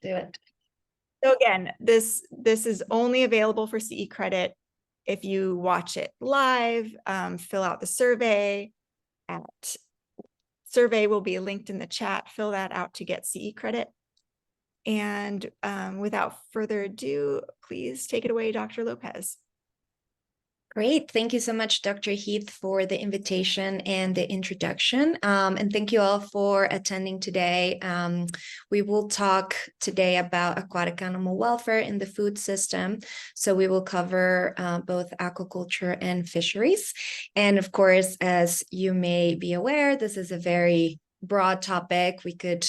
do it. So again, this is only available for CE credit if you watch it live, fill out the survey. Survey will be linked in the chat. Fill that out to get CE credit. And without further ado, please take it away, Dr. Lopez. Great. Thank you so much, Dr. Heath, for the invitation and the introduction. And thank you all for attending today. We will talk today about aquatic animal welfare in the food system. So we will cover both aquaculture and fisheries. And of course, as you may be aware, this is a very broad topic. We could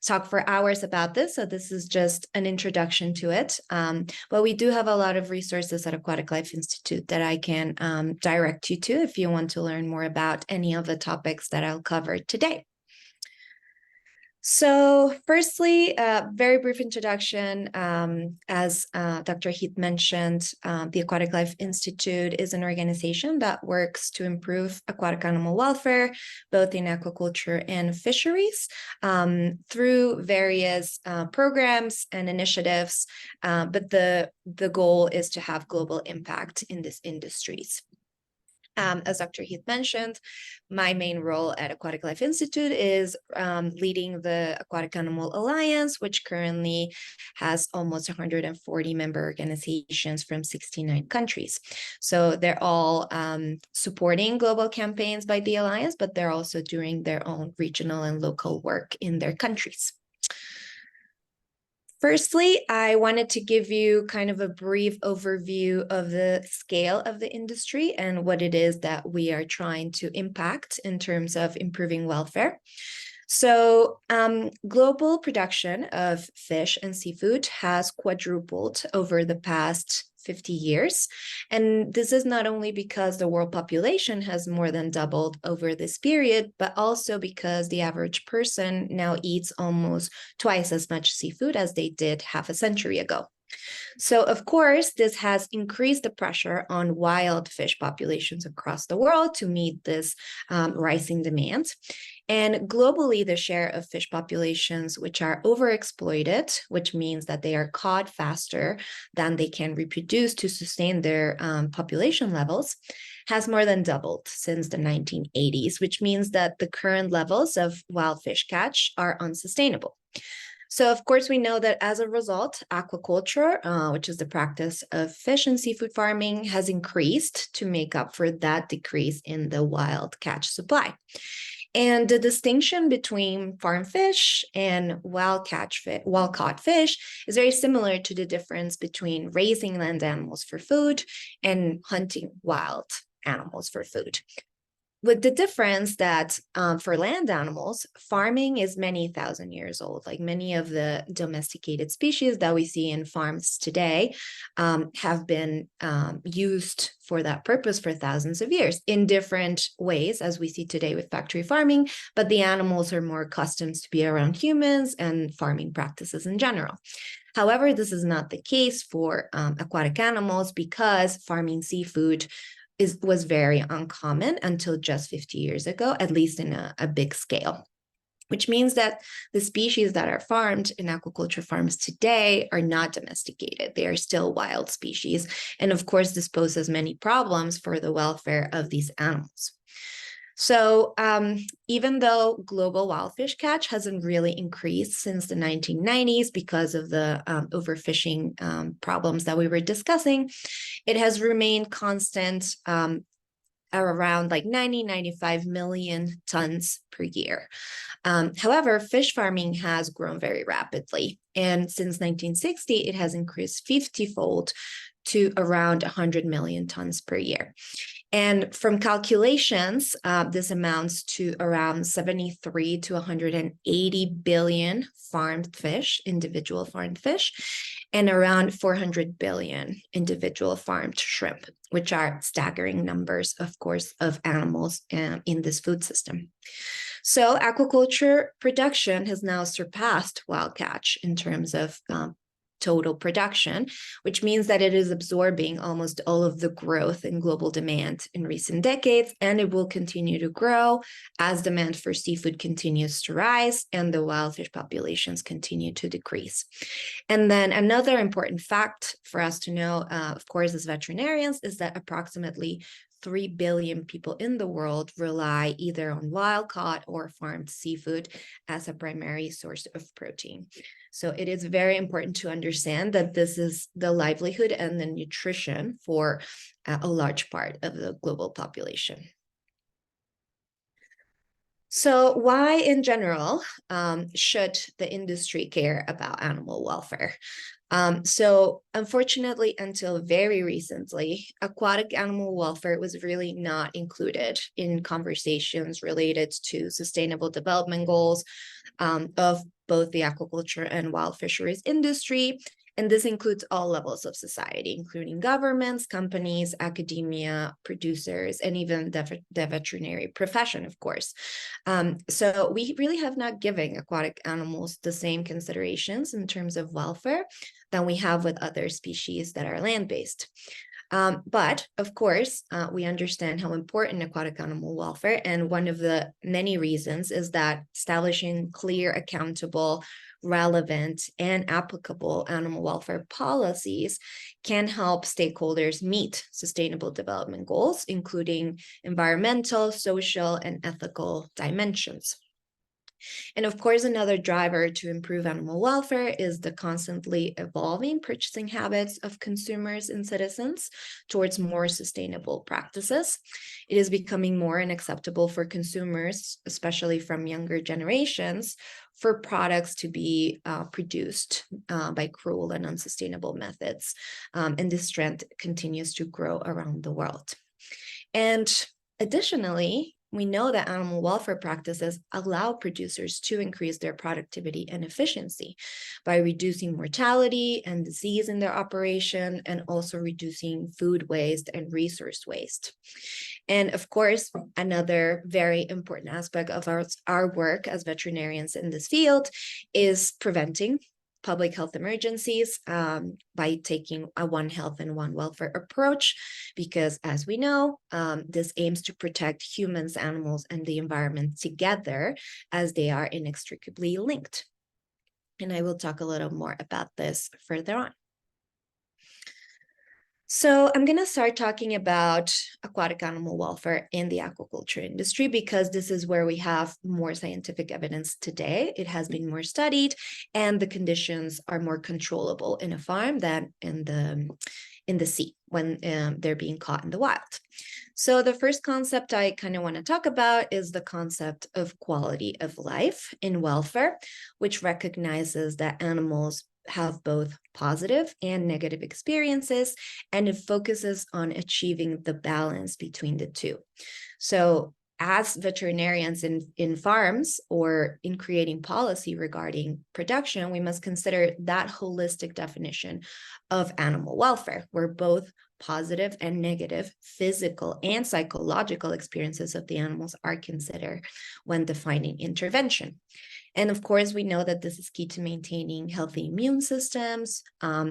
talk for hours about this. So this is just an introduction to it. But we do have a lot of resources at Aquatic Life Institute that I can direct you to if you want to learn more about any of the topics that I'll cover today. So firstly, a very brief introduction. As Dr. Heath mentioned, the Aquatic Life Institute is an organization that works to improve aquatic animal welfare, both in aquaculture and fisheries, through various programs and initiatives. But the goal is to have global impact in these industries. As Dr. Heath mentioned, my main role at Aquatic Life Institute is leading the Aquatic Animal Alliance, which currently has almost 140 member organizations from 69 countries. So they're all supporting global campaigns by the Alliance, but they're also doing their own regional and local work in their countries. Firstly, I wanted to give you kind of a brief overview of the scale of the industry and what it is that we are trying to impact in terms of improving welfare. So global production of fish and seafood has quadrupled over the past 50 years. And this is not only because the world population has more than doubled over this period, but also because the average person now eats almost twice as much seafood as they did half a century ago. So, of course, this has increased the pressure on wild fish populations across the world to meet this rising demand. And globally, the share of fish populations which are overexploited, which means that they are caught faster than they can reproduce to sustain their population levels, has more than doubled since the 1980s, which means that the current levels of wild fish catch are unsustainable. So, of course, we know that as a result, aquaculture, which is the practice of fish and seafood farming, has increased to make up for that decrease in the wild catch supply. And the distinction between farm fish and wild-caught fish is very similar to the difference between raising land animals for food and hunting wild animals for food. With the difference that for land animals, farming is many thousand years old. Like many of the domesticated species that we see in farms today have been used for that purpose for thousands of years in different ways, as we see today with factory farming, but the animals are more accustomed to be around humans and farming practices in general. However, this is not the case for aquatic animals because farming seafood was very uncommon until just 50 years ago, at least in a big scale, which means that the species that are farmed in aquaculture farms today are not domesticated. They are still wild species. And of course, this poses many problems for the welfare of these animals. So even though global wild fish catch hasn't really increased since the 1990s because of the overfishing problems that we were discussing, it has remained constant around like 95 million tons per year. However, fish farming has grown very rapidly. And since 1960, it has increased 50-fold to around 100 million tons per year. And from calculations, this amounts to around 73 to 180 billion farmed fish, individual farmed fish, and around 400 billion individual farmed shrimp, which are staggering numbers, of course, of animals in this food system. So aquaculture production has now surpassed wild catch in terms of total production, which means that it is absorbing almost all of the growth in global demand in recent decades, and it will continue to grow as demand for seafood continues to rise and the wild fish populations continue to decrease. And then another important fact for us to know, of course, as veterinarians, is that approximately 3 billion people in the world rely either on wild-caught or farmed seafood as a primary source of protein. So it is very important to understand that this is the livelihood and the nutrition for a large part of the global population. So why in general should the industry care about animal welfare? So unfortunately, until very recently, aquatic animal welfare was really not included in conversations related to sustainable development goals of both the aquaculture and wild fisheries industry. And this includes all levels of society, including governments, companies, academia, producers, and even the veterinary profession, of course. So we really have not given aquatic animals the same considerations in terms of welfare than we have with other species that are land-based. But of course, we understand how important aquatic animal welfare, and one of the many reasons is that establishing clear, accountable, relevant, and applicable animal welfare policies can help stakeholders meet sustainable development goals, including environmental, social, and ethical dimensions. And of course, another driver to improve animal welfare is the constantly evolving purchasing habits of consumers and citizens towards more sustainable practices. It is becoming more unacceptable for consumers, especially from younger generations, for products to be produced by cruel and unsustainable methods. And this trend continues to grow around the world. And additionally, we know that animal welfare practices allow producers to increase their productivity and efficiency by reducing mortality and disease in their operation, and also reducing food waste and resource waste. And of course, another very important aspect of our work as veterinarians in this field is preventing public health emergencies by taking a one health and one welfare approach, because as we know, this aims to protect humans, animals, and the environment together as they are inextricably linked. And I will talk a little more about this further on. So I'm going to start talking about aquatic animal welfare in the aquaculture industry, because this is where we have more scientific evidence today. It has been more studied, and the conditions are more controllable in a farm than in the sea when they're being caught in the wild. So the first concept I kind of want to talk about is the concept of quality of life in welfare, which recognizes that animals have both positive and negative experiences, and it focuses on achieving the balance between the two. So as veterinarians in farms or in creating policy regarding production, we must consider that holistic definition of animal welfare, where both positive and negative physical and psychological experiences of the animals are considered when defining intervention. And of course, we know that this is key to maintaining healthy immune systems,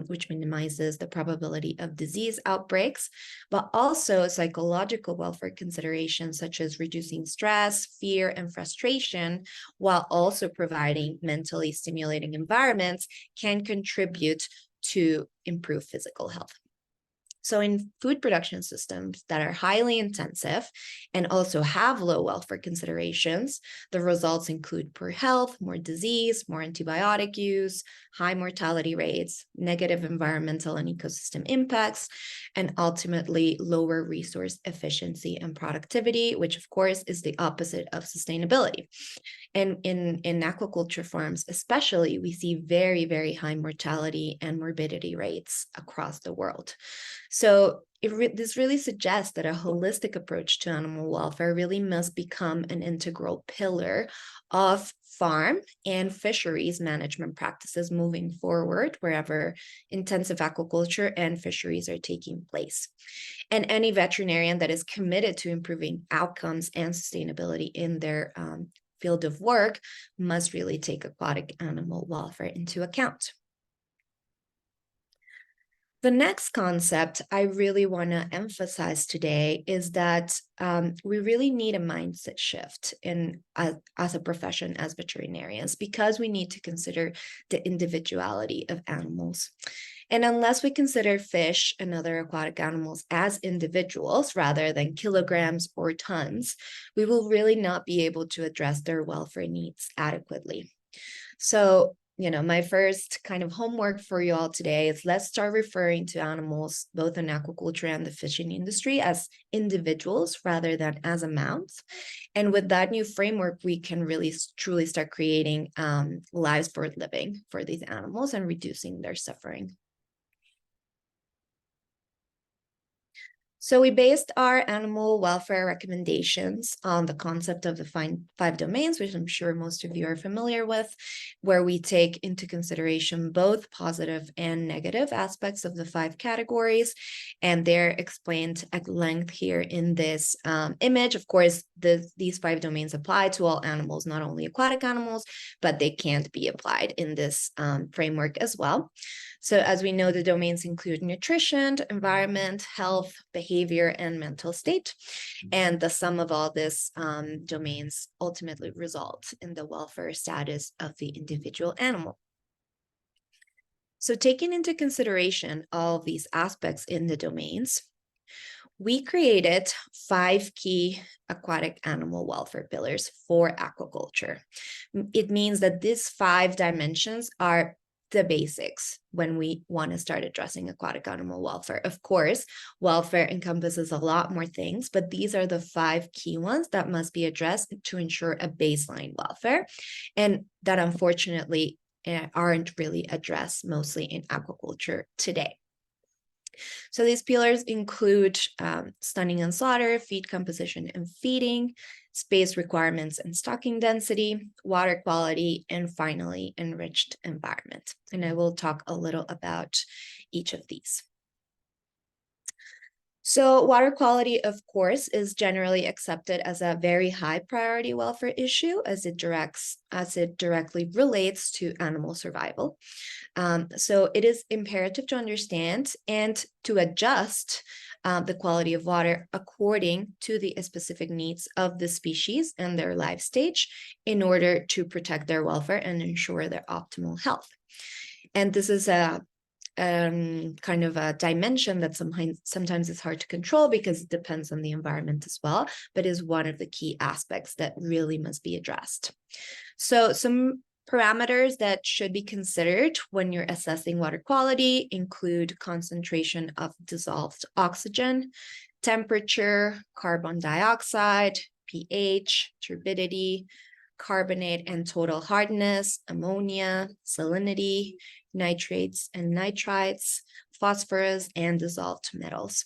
which minimizes the probability of disease outbreaks, but also psychological welfare considerations such as reducing stress, fear, and frustration, while also providing mentally stimulating environments, can contribute to improve physical health. So in food production systems that are highly intensive and also have low welfare considerations, the results include poor health, more disease, more antibiotic use, high mortality rates, negative environmental and ecosystem impacts, and ultimately lower resource efficiency and productivity, which of course is the opposite of sustainability. And in aquaculture farms, especially, we see very, very high mortality and morbidity rates across the world. So this really suggests that a holistic approach to animal welfare really must become an integral pillar of farm and fisheries management practices moving forward, wherever intensive aquaculture and fisheries are taking place. And any veterinarian that is committed to improving outcomes and sustainability in their field of work must really take aquatic animal welfare into account. The next concept I really want to emphasize today is that we really need a mindset shift as a profession as veterinarians, because we need to consider the individuality of animals. And unless we consider fish and other aquatic animals as individuals rather than kilograms or tons, we will really not be able to address their welfare needs adequately. So, my first kind of homework for you all today is let's start referring to animals, both in aquaculture and the fishing industry, as individuals rather than as amounts. And with that new framework, we can really truly start creating lives worth living for these animals and reducing their suffering. So we based our animal welfare recommendations on the concept of the five domains, which I'm sure most of you are familiar with, where we take into consideration both positive and negative aspects of the 5 categories. And they're explained at length here in this image. Of course, these 5 domains apply to all animals, not only aquatic animals, but they can't be applied in this framework as well. So as we know, the domains include nutrition, environment, health, behavior, and mental state. And the sum of all these domains ultimately results in the welfare status of the individual animal. So taking into consideration all of these aspects in the domains, we created 5 key aquatic animal welfare pillars for aquaculture. It means that these 5 dimensions are the basics when we want to start addressing aquatic animal welfare. Of course, welfare encompasses a lot more things, but these are the 5 key ones that must be addressed to ensure a baseline welfare, and that unfortunately aren't really addressed mostly in aquaculture today. So these pillars include stunning and slaughter, feed composition and feeding, space requirements and stocking density, water quality, and finally, enriched environment. And I will talk a little about each of these. So water quality, of course, is generally accepted as a very high priority welfare issue as it directly relates to animal survival. So it is imperative to understand and to adjust the quality of water according to the specific needs of the species and their life stage in order to protect their welfare and ensure their optimal health. And this is a kind of a dimension that sometimes is hard to control because it depends on the environment as well, but is one of the key aspects that really must be addressed. So some parameters that should be considered when you're assessing water quality include concentration of dissolved oxygen, temperature, carbon dioxide, pH, turbidity, carbonate and total hardness, ammonia, salinity, nitrates and nitrites, phosphorus, and dissolved metals.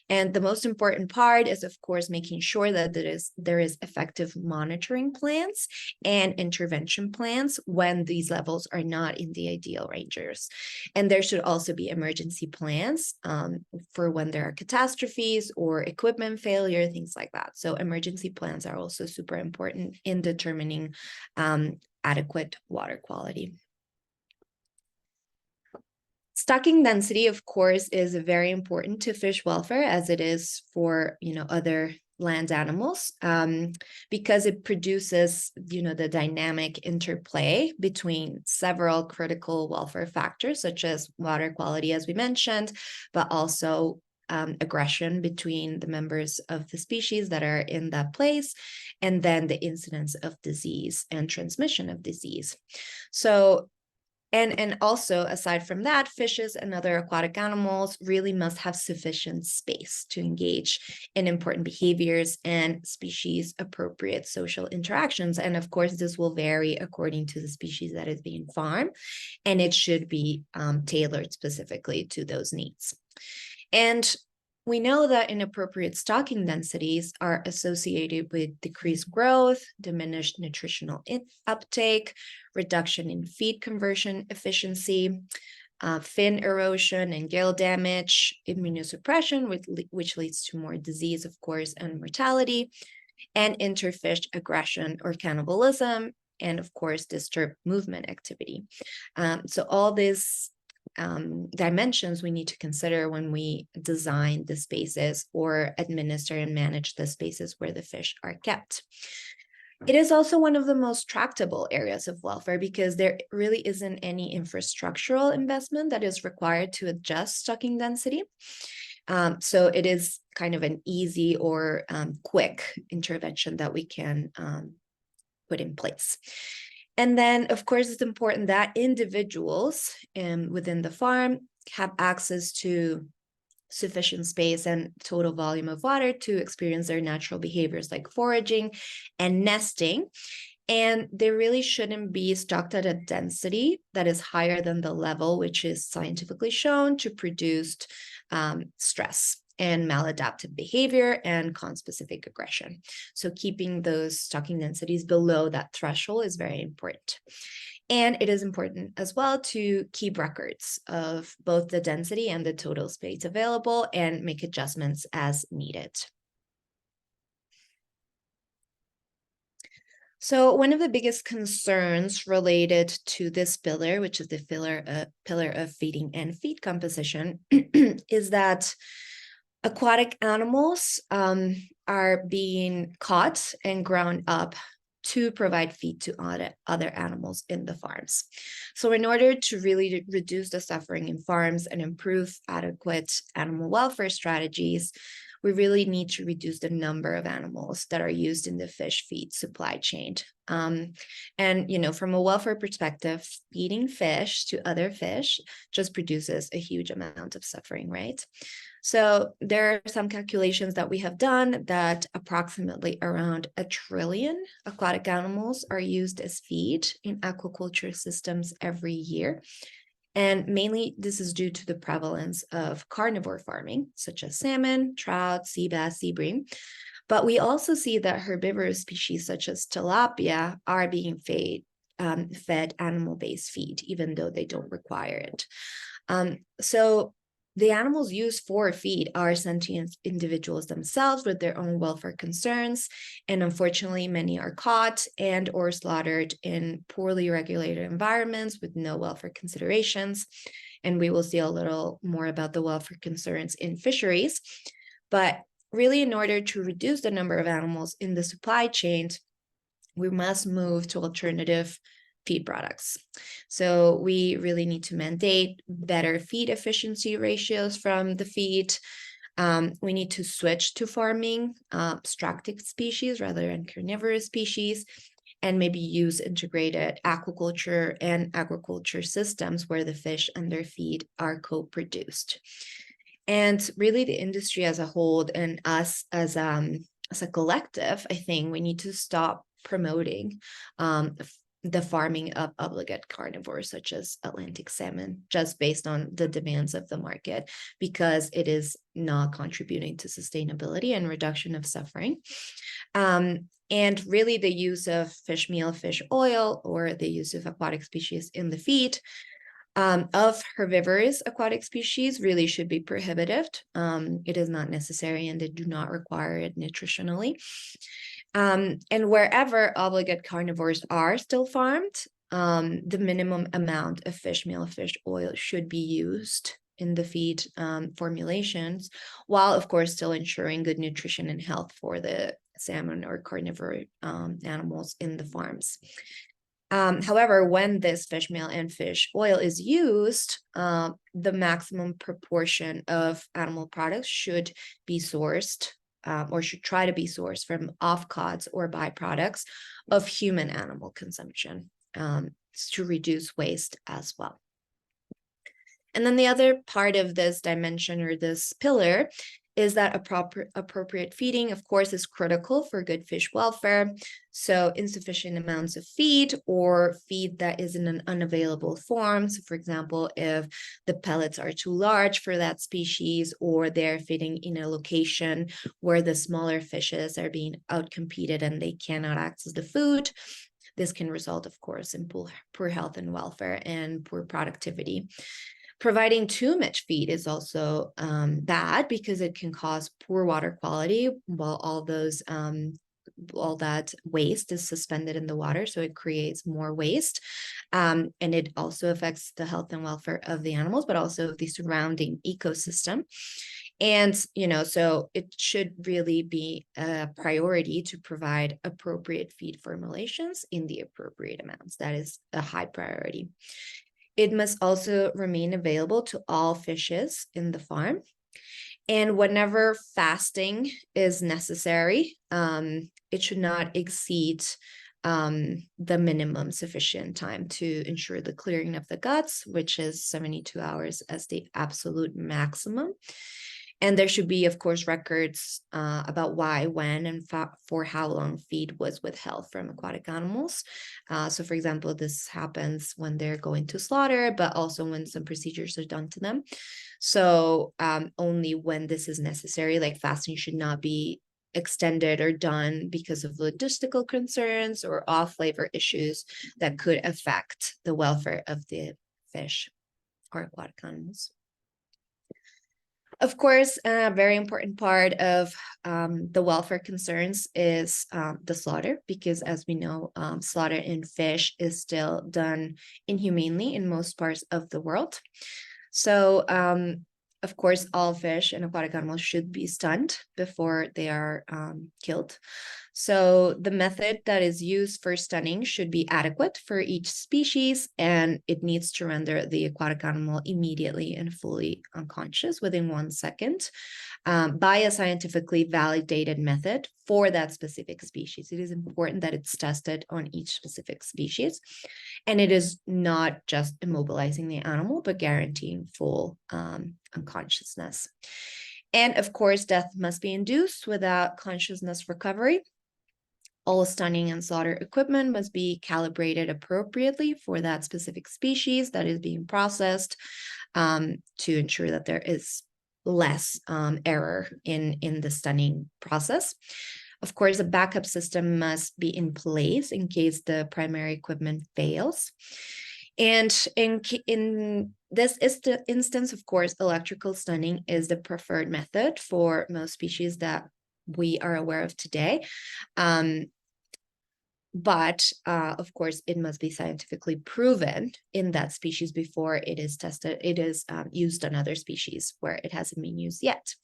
And the most important part is, of course, making sure that there is effective monitoring plans and intervention plans when these levels are not in the ideal ranges. And there should also be emergency plans for when there are catastrophes or equipment failure, things like that. So emergency plans are also super important in determining adequate water quality. Stocking density, of course, is very important to fish welfare as it is for, other land animals, because it produces, the dynamic interplay between several critical welfare factors, such as water quality, as we mentioned, but also aggression between the members of the species that are in that place, and then the incidence of disease and transmission of disease. So and also, aside from that, fishes and other aquatic animals really must have sufficient space to engage in important behaviors and species-appropriate social interactions. And of course, this will vary according to the species that is being farmed, and it should be tailored specifically to those needs. And we know that inappropriate stocking densities are associated with decreased growth, diminished nutritional uptake, reduction in feed conversion efficiency, fin erosion and gill damage, immunosuppression, which leads to more disease, of course, and mortality, and interfish aggression or cannibalism, and of course, disturbed movement activity. So all these dimensions we need to consider when we design the spaces or administer and manage the spaces where the fish are kept. It is also one of the most tractable areas of welfare because there really isn't any infrastructural investment that is required to adjust stocking density. So it is kind of an easy or quick intervention that we can put in place. And then, of course, it's important that individuals within the farm have access to sufficient space and total volume of water to experience their natural behaviors like foraging and nesting. And they really shouldn't be stocked at a density that is higher than the level which is scientifically shown to produce stress and maladaptive behavior and conspecific aggression. So keeping those stocking densities below that threshold is very important. And it is important as well to keep records of both the density and the total space available and make adjustments as needed. So one of the biggest concerns related to this pillar, which is the pillar of feeding and feed composition, is that aquatic animals are being caught and ground up to provide feed to other animals in the farms. So in order to really reduce the suffering in farms and improve adequate animal welfare strategies, we really need to reduce the number of animals that are used in the fish feed supply chain. And, from a welfare perspective, feeding fish to other fish just produces a huge amount of suffering, right? So there are some calculations that we have done that approximately around 1 trillion aquatic animals are used as feed in aquaculture systems every year. And mainly this is due to the prevalence of carnivore farming, such as salmon, trout, sea bass, sea bream. But we also see that herbivorous species such as tilapia are being fed animal-based feed, even though they don't require it. So the animals used for feed are sentient individuals themselves with their own welfare concerns, and unfortunately, many are caught and or slaughtered in poorly regulated environments with no welfare considerations. And we will see a little more about the welfare concerns in fisheries. But really, in order to reduce the number of animals in the supply chain, we must move to alternative feed products. So we really need to mandate better feed efficiency ratios from the feed. We need to switch to farming structic species rather than carnivorous species, and maybe use integrated aquaculture and agriculture systems where the fish and their feed are co-produced. And really the industry as a whole and us as a collective, I think we need to stop promoting the farming of obligate carnivores such as Atlantic salmon just based on the demands of the market, because it is not contributing to sustainability and reduction of suffering. And really the use of fish meal, fish oil, or the use of aquatic species in the feed of herbivorous aquatic species really should be prohibited. It is not necessary and they do not require it nutritionally. And wherever obligate carnivores are still farmed, the minimum amount of fish meal, fish oil should be used in the feed formulations, while of course still ensuring good nutrition and health for the salmon or carnivore animals in the farms. However, when this fish meal and fish oil is used, the maximum proportion of animal products should be sourced or should try to be sourced from offcuts or byproducts of human animal consumption to reduce waste as well. And then the other part of this dimension or this pillar is that appropriate feeding, of course, is critical for good fish welfare. So insufficient amounts of feed or feed that is in an unavailable form. So for example, if the pellets are too large for that species, or they're feeding in a location where the smaller fishes are being outcompeted and they cannot access the food, this can result, of course, in poor health and welfare and poor productivity. Providing too much feed is also bad because it can cause poor water quality, while all those all that waste is suspended in the water, so it creates more waste. And it also affects the health and welfare of the animals, but also the surrounding ecosystem. And, so it should really be a priority to provide appropriate feed formulations in the appropriate amounts. That is a high priority. It must also remain available to all fishes in the farm. And whenever fasting is necessary, it should not exceed the minimum sufficient time to ensure the clearing of the guts, which is 72 hours as the absolute maximum. And there should be, of course, records about why, when, and for how long feed was withheld from aquatic animals. So, for example, this happens when they're going to slaughter, but also when some procedures are done to them. So only when this is necessary, like fasting should not be extended or done because of logistical concerns or off-flavor issues that could affect the welfare of the fish or aquatic animals. Of course, a very important part of the welfare concerns is the slaughter, because as we know, slaughter in fish is still done inhumanely in most parts of the world. So, of course, all fish and aquatic animals should be stunned before they are killed. So the method that is used for stunning should be adequate for each species, and it needs to render the aquatic animal immediately and fully unconscious within 1 second by a scientifically validated method for that specific species. It is important that it's tested on each specific species, and it is not just immobilizing the animal, but guaranteeing full unconsciousness. And of course, death must be induced without consciousness recovery. All stunning and slaughter equipment must be calibrated appropriately for that specific species that is being processed, to ensure that there is less error in the stunning process. Of course, a backup system must be in place in case the primary equipment fails. And in this instance, of course, electrical stunning is the preferred method for most species that we are aware of today. But of course, it must be scientifically proven in that species before it is tested. It is used on other species where it hasn't been used yet.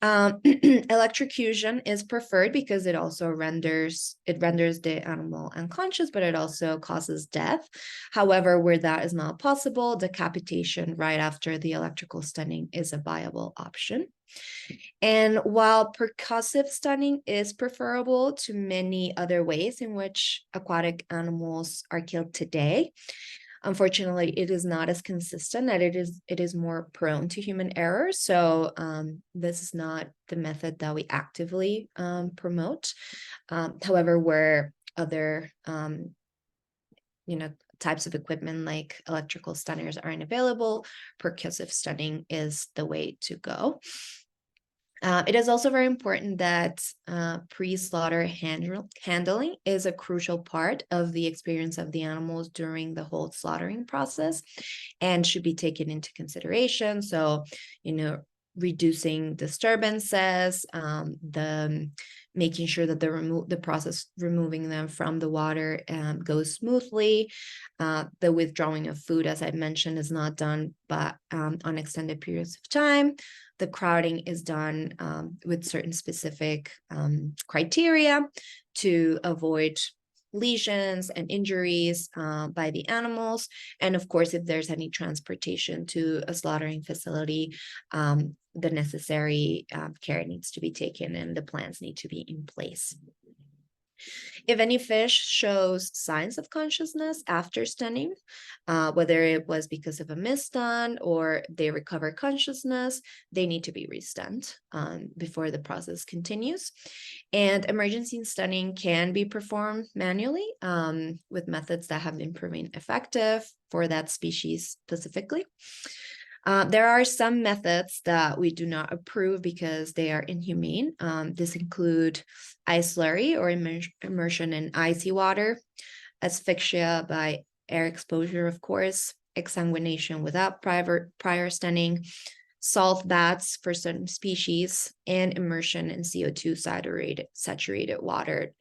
Electrocution is preferred because it also renders the animal unconscious, but it also causes death. However, where that is not possible, decapitation right after the electrical stunning is a viable option. And while percussive stunning is preferable to many other ways in which aquatic animals are killed today, unfortunately, it is not as consistent, and it is more prone to human error. So this is not the method that we actively promote. However, where other types of equipment like electrical stunners aren't available, percussive stunning is the way to go. It is also very important that pre-slaughter handling is a crucial part of the experience of the animals during the whole slaughtering process and should be taken into consideration. So, reducing disturbances, making sure that the process removing them from the water goes smoothly. The withdrawing of food, as I mentioned, is not done but on extended periods of time. The crowding is done with certain specific criteria to avoid lesions and injuries by the animals. And of course, if there's any transportation to a slaughtering facility, the necessary care needs to be taken and the plans need to be in place. If any fish shows signs of consciousness after stunning, whether it was because of a misstun or they recover consciousness, they need to be restunned before the process continues. And emergency stunning can be performed manually with methods that have been proven effective for that species specifically. There are some methods that we do not approve because they are inhumane. This include ice slurry or immersion in icy water, asphyxia by air exposure, of course, exsanguination without prior stunning, salt baths for certain species, and immersion in CO2 saturated water.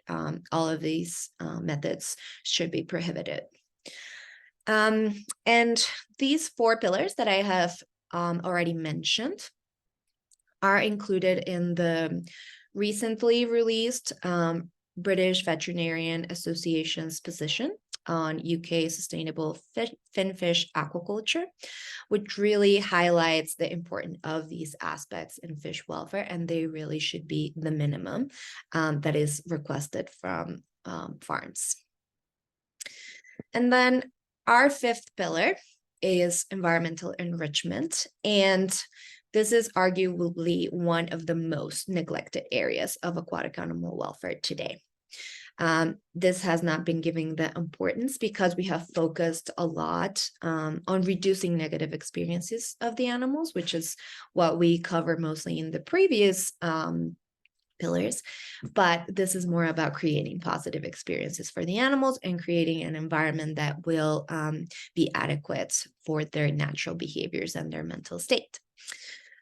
All of these methods should be prohibited. And these 4 pillars that I have already mentioned are included in the recently released British Veterinarian Association's position on UK sustainable finfish aquaculture, which really highlights the importance of these aspects in fish welfare, and they really should be the minimum that is requested from farms. And then our 5th pillar is environmental enrichment, and this is arguably one of the most neglected areas of aquatic animal welfare today. This has not been given the importance because we have focused a lot on reducing negative experiences of the animals, which is what we cover mostly in the previous pillars. But this is more about creating positive experiences for the animals and creating an environment that will be adequate for their natural behaviors and their mental state.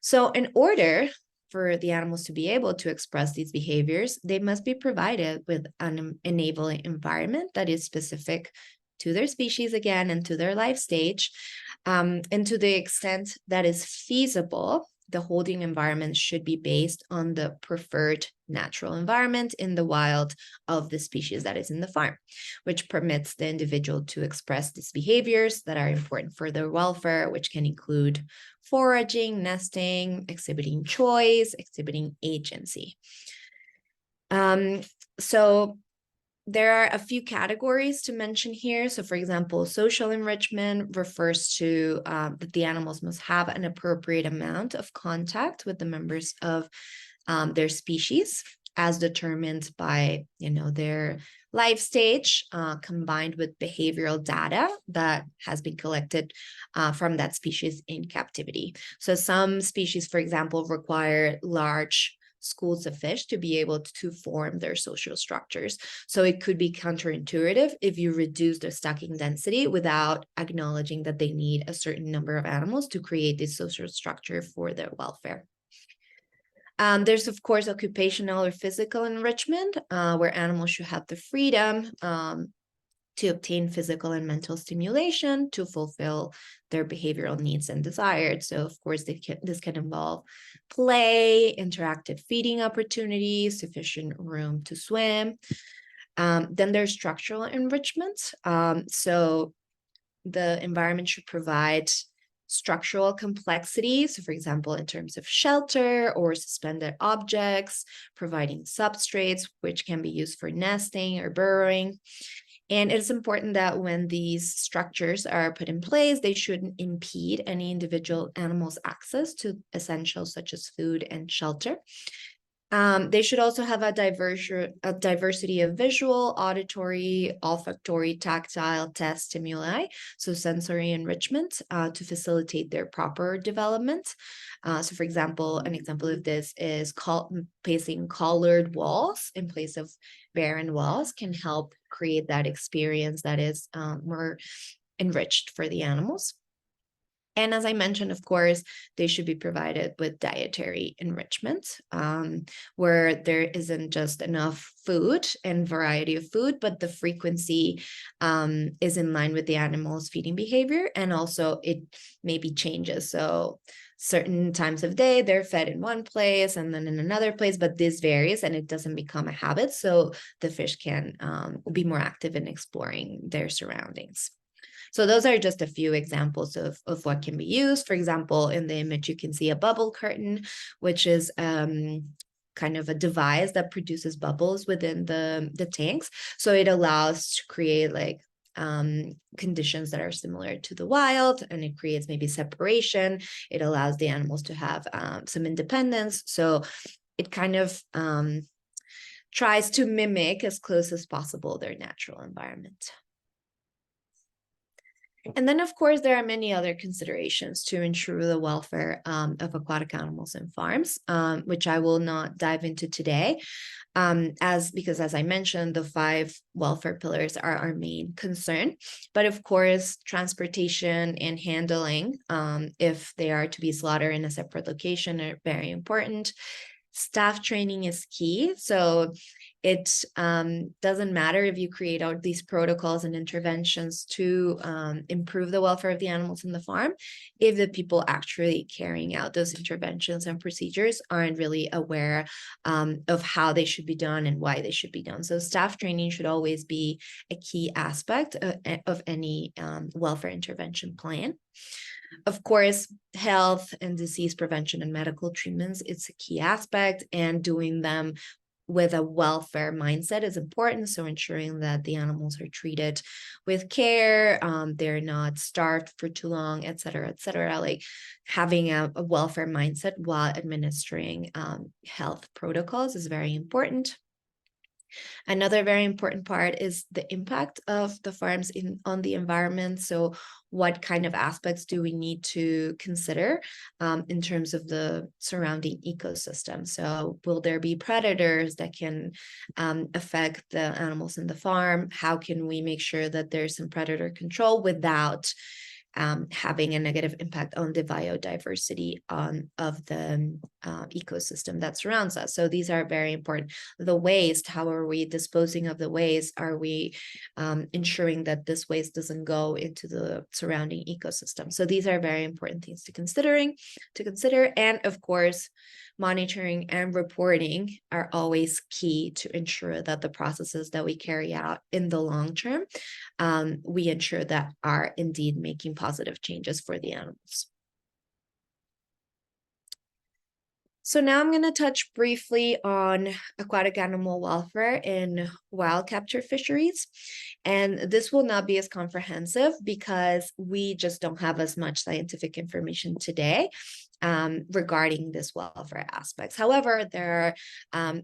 So in order for the animals to be able to express these behaviors, they must be provided with an enabling environment that is specific to their species again and to their life stage. And to the extent that is feasible, the holding environment should be based on the preferred natural environment in the wild of the species that is in the farm, which permits the individual to express these behaviors that are important for their welfare, which can include foraging, nesting, exhibiting choice, exhibiting agency. So there are a few categories to mention here. So for example, social enrichment refers to that the animals must have an appropriate amount of contact with the members of their species as determined by, their life stage combined with behavioral data that has been collected from that species in captivity. So some species, for example, require large schools of fish to be able to form their social structures. So it could be counterintuitive if you reduce their stocking density without acknowledging that they need a certain number of animals to create this social structure for their welfare. There's, of course, occupational or physical enrichment, where animals should have the freedom to obtain physical and mental stimulation to fulfill their behavioral needs and desires. So, of course, this can involve play, interactive feeding opportunities, sufficient room to swim. Then there's structural enrichment. So the environment should provide structural complexity. So for example, in terms of shelter or suspended objects, providing substrates, which can be used for nesting or burrowing. And it's important that when these structures are put in place, they shouldn't impede any individual animal's access to essentials such as food and shelter. They should also have a diversity of visual, auditory, olfactory, tactile, test stimuli, so sensory enrichment to facilitate their proper development. So for example, an example of this is placing colored walls in place of barren walls can help create that experience that is more enriched for the animals. And as I mentioned, of course, they should be provided with dietary enrichment, where there isn't just enough food and variety of food, but the frequency is in line with the animal's feeding behavior. And also it maybe changes. So certain times of day, they're fed in one place and then in another place, but this varies and it doesn't become a habit. So the fish can be more active in exploring their surroundings. So those are just a few examples of what can be used. For example, in the image, you can see a bubble curtain, which is kind of a device that produces bubbles within the tanks. So it allows to create like conditions that are similar to the wild, and it creates maybe separation. It allows the animals to have some independence. So it kind of tries to mimic as close as possible their natural environment. And then, of course, there are many other considerations to ensure the welfare of aquatic animals in farms, which I will not dive into today, because as I mentioned, the 5 welfare pillars are our main concern. But of course, transportation and handling, if they are to be slaughtered in a separate location, are very important. Staff training is key. So it doesn't matter if you create out these protocols and interventions to improve the welfare of the animals in the farm, if the people actually carrying out those interventions and procedures aren't really aware of how they should be done and why they should be done. So staff training should always be a key aspect of any welfare intervention plan. Of course, health and disease prevention and medical treatments, it's a key aspect, and doing them with a welfare mindset is important. So ensuring that the animals are treated with care, they're not starved for too long, et cetera, like having a welfare mindset while administering health protocols is very important. Another very important part is the impact of the farms on the environment. So what kind of aspects do we need to consider in terms of the surrounding ecosystem? So will there be predators that can affect the animals in the farm? How can we make sure that there's some predator control without having a negative impact on the biodiversity of the ecosystem that surrounds us? So these are very important. The waste, how are we disposing of the waste? Are we ensuring that this waste doesn't go into the surrounding ecosystem? So these are very important things to consider. And of course, monitoring and reporting are always key to ensure that the processes that we carry out in the long term, we ensure that are indeed making positive changes for the animals. So now I'm going to touch briefly on aquatic animal welfare in wild capture fisheries. And this will not be as comprehensive because we just don't have as much scientific information today regarding this welfare aspects. However, there are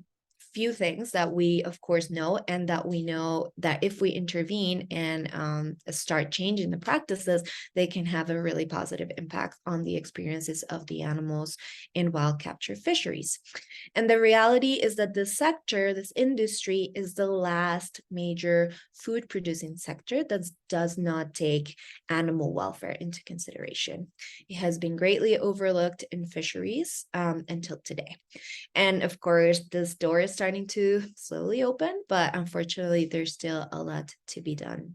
few things that we of course know, and that we know that if we intervene and start changing the practices, they can have a really positive impact on the experiences of the animals in wild capture fisheries. And the reality is that this sector, this industry, is the last major food producing sector that does not take animal welfare into consideration. It has been greatly overlooked in fisheries until today. And of course, this door is starting to slowly open, but unfortunately, there's still a lot to be done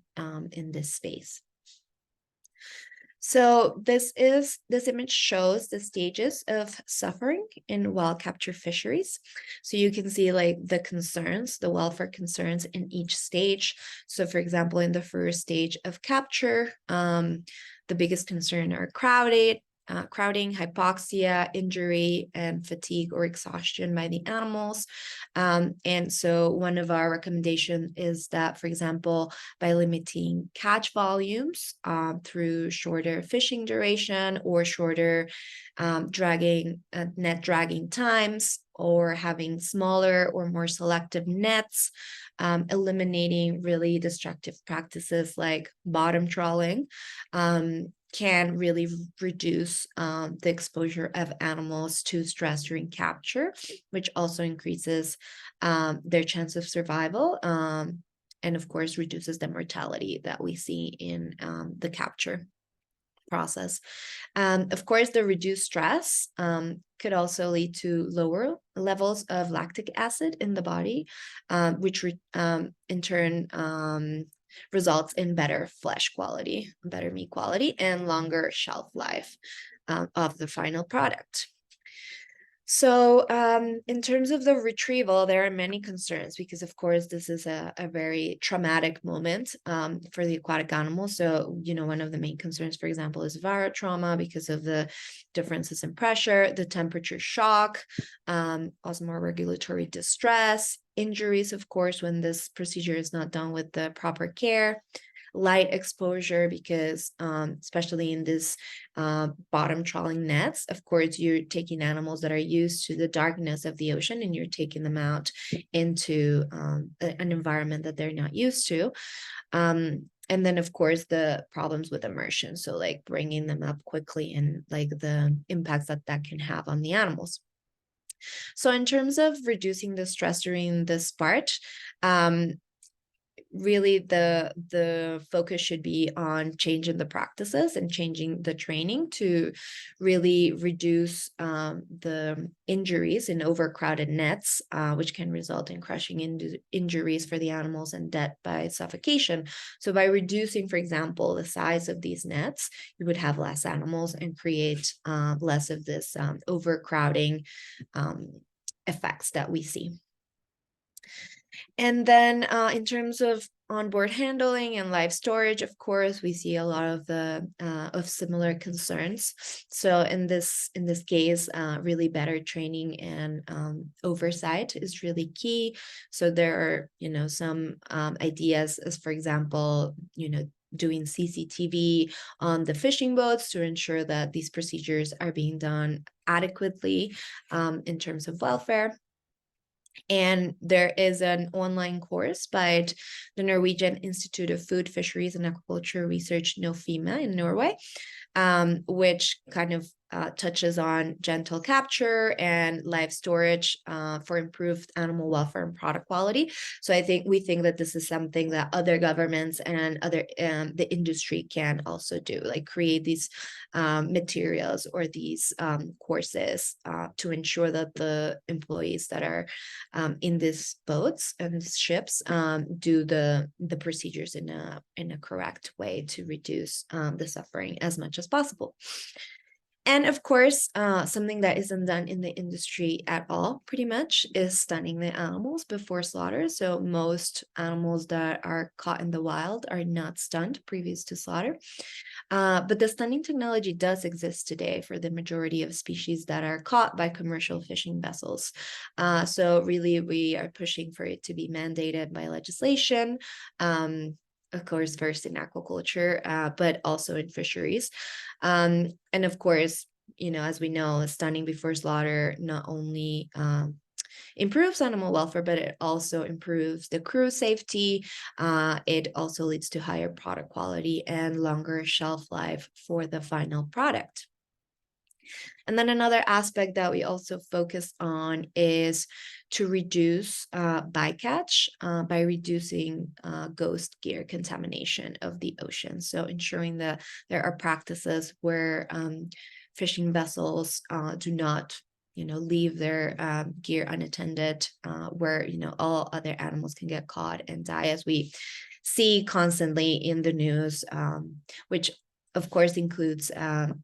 in this space. So this image shows the stages of suffering in wild capture fisheries. So you can see like the concerns, the welfare concerns in each stage. So for example, in the first stage of capture, the biggest concern are crowding, hypoxia, injury, and fatigue or exhaustion by the animals. And so one of our recommendations is that, for example, by limiting catch volumes through shorter fishing duration or shorter net dragging times, or having smaller or more selective nets, eliminating really destructive practices like bottom trawling, can really reduce the exposure of animals to stress during capture, which also increases their chance of survival, and of course reduces the mortality that we see in the capture process. Of course, the reduced stress could also lead to lower levels of lactic acid in the body, which in turn results in better flesh quality, better meat quality, and longer shelf life of the final product. So in terms of the retrieval, there are many concerns because, of course, this is a very traumatic moment for the aquatic animal. So, one of the main concerns, for example, is barotrauma because of the differences in pressure, the temperature shock, osmoregulatory distress, injuries, of course, when this procedure is not done with the proper care, light exposure, because especially in this bottom trawling nets, of course, you're taking animals that are used to the darkness of the ocean and you're taking them out into an environment that they're not used to. And then, of course, the problems with immersion. So like bringing them up quickly and like the impacts that that can have on the animals. So in terms of reducing the stress during this part, really the focus should be on changing the practices and changing the training to really reduce the injuries in overcrowded nets, which can result in crushing injuries for the animals and death by suffocation. So by reducing, for example, the size of these nets, you would have less animals and create less of this overcrowding effects that we see. And then in terms of onboard handling and live storage, of course, we see a lot of the of similar concerns. So in this case, really better training and oversight is really key. So there are, you know, some ideas as, for example, you know, doing CCTV on the fishing boats to ensure that these procedures are being done adequately in terms of welfare. And there is an online course by the Norwegian Institute of Food, Fisheries and Aquaculture Research, NOFIMA, in Norway, which kind of touches on gentle capture and live storage for improved animal welfare and product quality. So we think that this is something that other governments and other the industry can also do, like create these materials or these courses to ensure that the employees that are in these boats and ships do the procedures in a correct way to reduce the suffering as much as possible. And of course, something that isn't done in the industry at all, pretty much, is stunning the animals before slaughter. So most animals that are caught in the wild are not stunned previous to slaughter. But the stunning technology does exist today for the majority of species that are caught by commercial fishing vessels. So really, we are pushing for it to be mandated by legislation. Of course, first in aquaculture, but also in fisheries. And of course, you know, as we know, stunning before slaughter not only improves animal welfare, but it also improves the crew safety. It also leads to higher product quality and longer shelf life for the final product. And then another aspect that we also focus on is to reduce bycatch by reducing ghost gear contamination of the ocean. So ensuring that there are practices where fishing vessels do not, you know, leave their gear unattended, where, you know, all other animals can get caught and die, as we see constantly in the news, which of course includes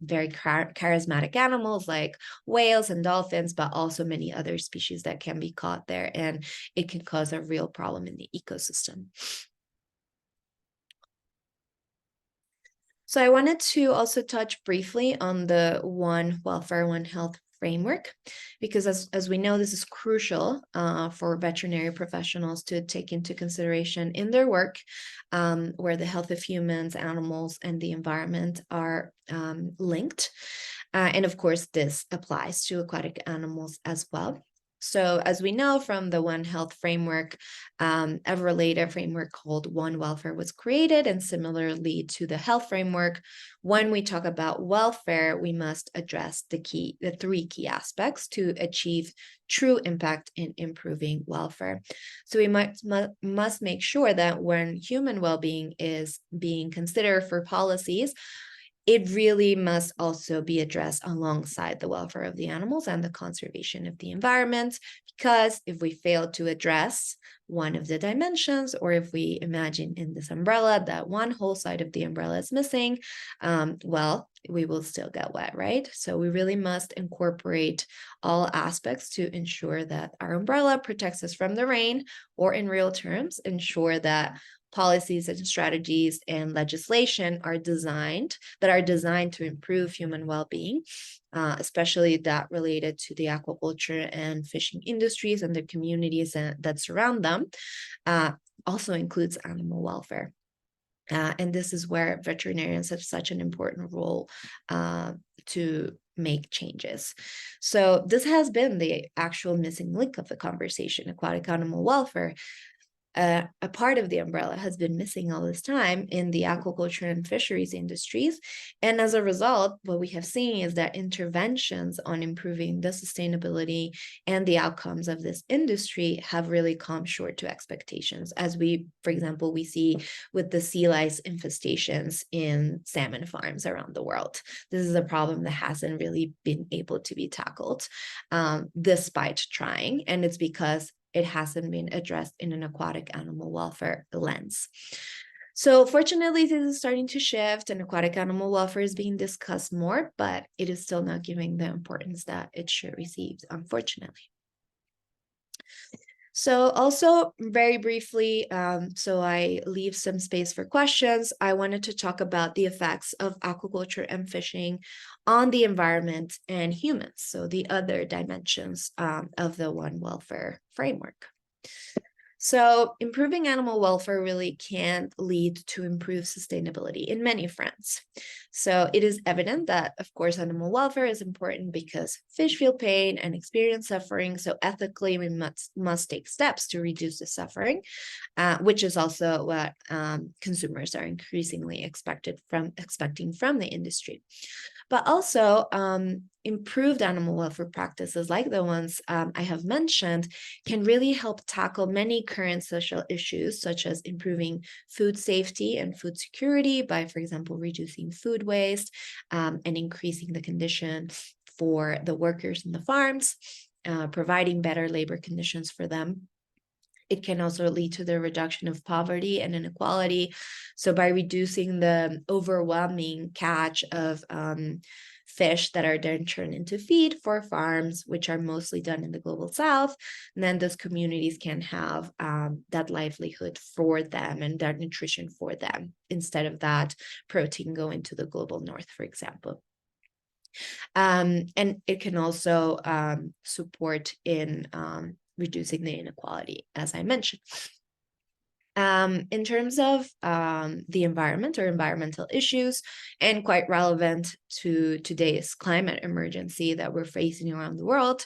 very charismatic animals like whales and dolphins, but also many other species that can be caught there, and it can cause a real problem in the ecosystem. So I wanted to also touch briefly on the One Welfare, One Health framework, because as we know, this is crucial for veterinary professionals to take into consideration in their work, where the health of humans, animals, and the environment are linked. And of course, this applies to aquatic animals as well. So as we know from the One Health framework, a related framework called One Welfare was created, and similarly to the health framework, when we talk about welfare, we must address the three key aspects to achieve true impact in improving welfare. So we must make sure that when human well-being is being considered for policies, it really must also be addressed alongside the welfare of the animals and the conservation of the environment. Because if we fail to address one of the dimensions, or if we imagine in this umbrella that one whole side of the umbrella is missing, well, we will still get wet, right? So we really must incorporate all aspects to ensure that our umbrella protects us from the rain, or in real terms, ensure that policies and strategies and legislation are designed to improve human well-being, especially that related to the aquaculture and fishing industries and the communities that surround them, also includes animal welfare. And this is where veterinarians have such an important role to make changes. So this has been the actual missing link of the conversation, aquatic animal welfare. a part of the umbrella has been missing all this time in the aquaculture and fisheries industries. And as a result, what we have seen is that interventions on improving the sustainability and the outcomes of this industry have really come short to expectations, as for example, we see with the sea lice infestations in salmon farms around the world. This is a problem that hasn't really been able to be tackled, despite trying, and it's because it hasn't been addressed in an aquatic animal welfare lens. So fortunately, this is starting to shift and aquatic animal welfare is being discussed more, but it is still not giving the importance that it should receive, unfortunately. So also very briefly, so I leave some space for questions, I wanted to talk about the effects of aquaculture and fishing on the environment and humans, so the other dimensions of the One Welfare framework. So improving animal welfare really can lead to improved sustainability in many fronts. So it is evident that, of course, animal welfare is important because fish feel pain and experience suffering. So ethically, we must take steps to reduce the suffering, which is also what consumers are increasingly expecting from the industry. But also, improved animal welfare practices like the ones I have mentioned can really help tackle many current social issues, such as improving food safety and food security by, for example, reducing food waste and increasing the condition for the workers in the farms, providing better labor conditions for them. It can also lead to the reduction of poverty and inequality. So by reducing the overwhelming catch of fish that are then turned into feed for farms, which are mostly done in the global south, and then those communities can have that livelihood for them and that nutrition for them, instead of that protein going to the global north, for example. And it can also support in reducing the inequality, as I mentioned. In terms of the environment or environmental issues, and quite relevant to today's climate emergency that we're facing around the world,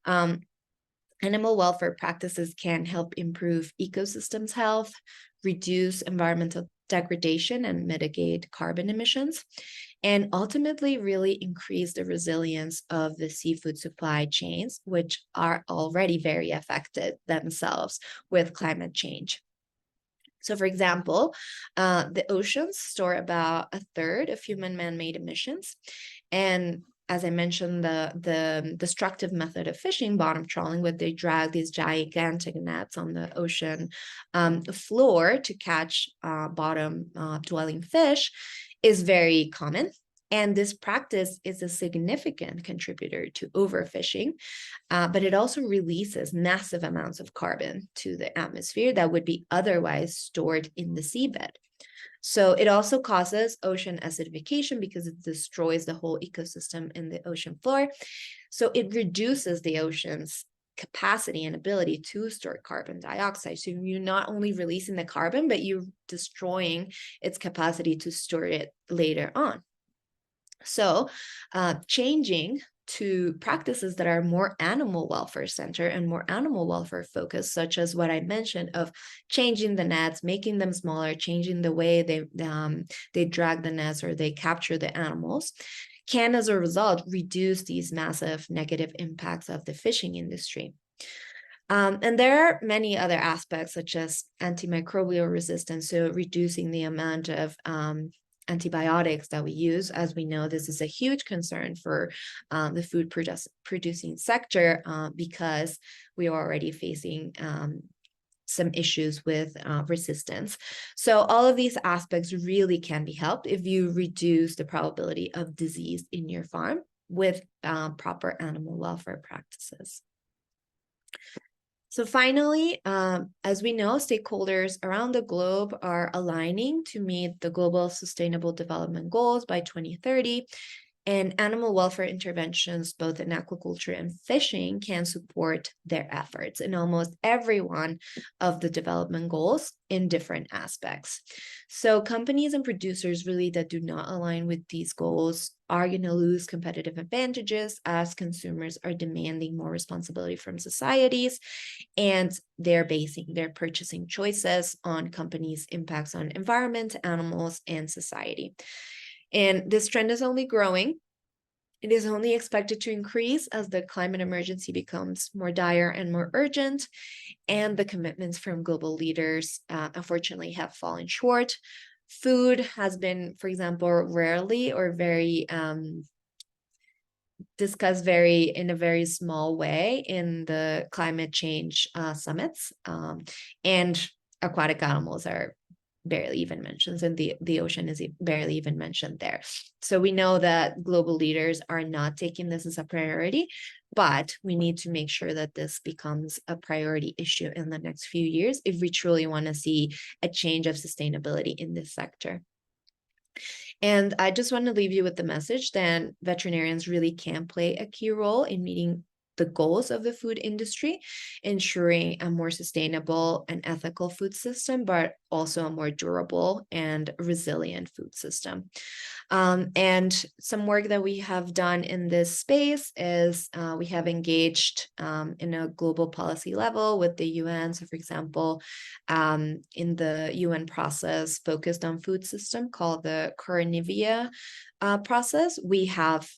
animal welfare practices can help improve ecosystems health, reduce environmental degradation and mitigate carbon emissions, and ultimately really increase the resilience of the seafood supply chains, which are already very affected themselves with climate change. So for example, the oceans store about a third of human man-made emissions. And as I mentioned, the destructive method of fishing, bottom trawling, where they drag these gigantic nets on the ocean floor to catch bottom dwelling fish, is very common. And this practice is a significant contributor to overfishing, but it also releases massive amounts of carbon to the atmosphere that would be otherwise stored in the seabed. So it also causes ocean acidification because it destroys the whole ecosystem in the ocean floor. So it reduces the ocean's capacity and ability to store carbon dioxide. So you're not only releasing the carbon, but you're destroying its capacity to store it later on. So changing to practices that are more animal welfare centered and more animal welfare focused, such as what I mentioned of changing the nets, making them smaller, changing the way they drag the nets or they capture the animals, can, as a result, reduce these massive negative impacts of the fishing industry. And there are many other aspects, such as antimicrobial resistance, so reducing the amount of antibiotics that we use. As we know, this is a huge concern for the food producing sector because we are already facing some issues with resistance. So all of these aspects really can be helped if you reduce the probability of disease in your farm with proper animal welfare practices. So finally, as we know, stakeholders around the globe are aligning to meet the Global Sustainable Development Goals by 2030. And animal welfare interventions, both in aquaculture and fishing, can support their efforts in almost every one of the development goals in different aspects. So companies and producers really that do not align with these goals are going to lose competitive advantages as consumers are demanding more responsibility from societies, and they're basing their purchasing choices on companies' impacts on environment, animals, and society. And this trend is only growing. It is only expected to increase as the climate emergency becomes more dire and more urgent, and the commitments from global leaders, unfortunately, have fallen short. Food has been, for example, rarely or very discussed in a very small way in the climate change summits, and aquatic animals are barely even mentioned, and the ocean is barely even mentioned there. So we know that global leaders are not taking this as a priority, but we need to make sure that this becomes a priority issue in the next few years if we truly want to see a change of sustainability in this sector. And I just want to leave you with the message that veterinarians really can play a key role in meeting the goals of the food industry, ensuring a more sustainable and ethical food system, but also a more durable and resilient food system. And some work that we have done in this space is we have engaged in a global policy level with the UN. So, for example, in the UN process focused on food system called the Coronivia process, we have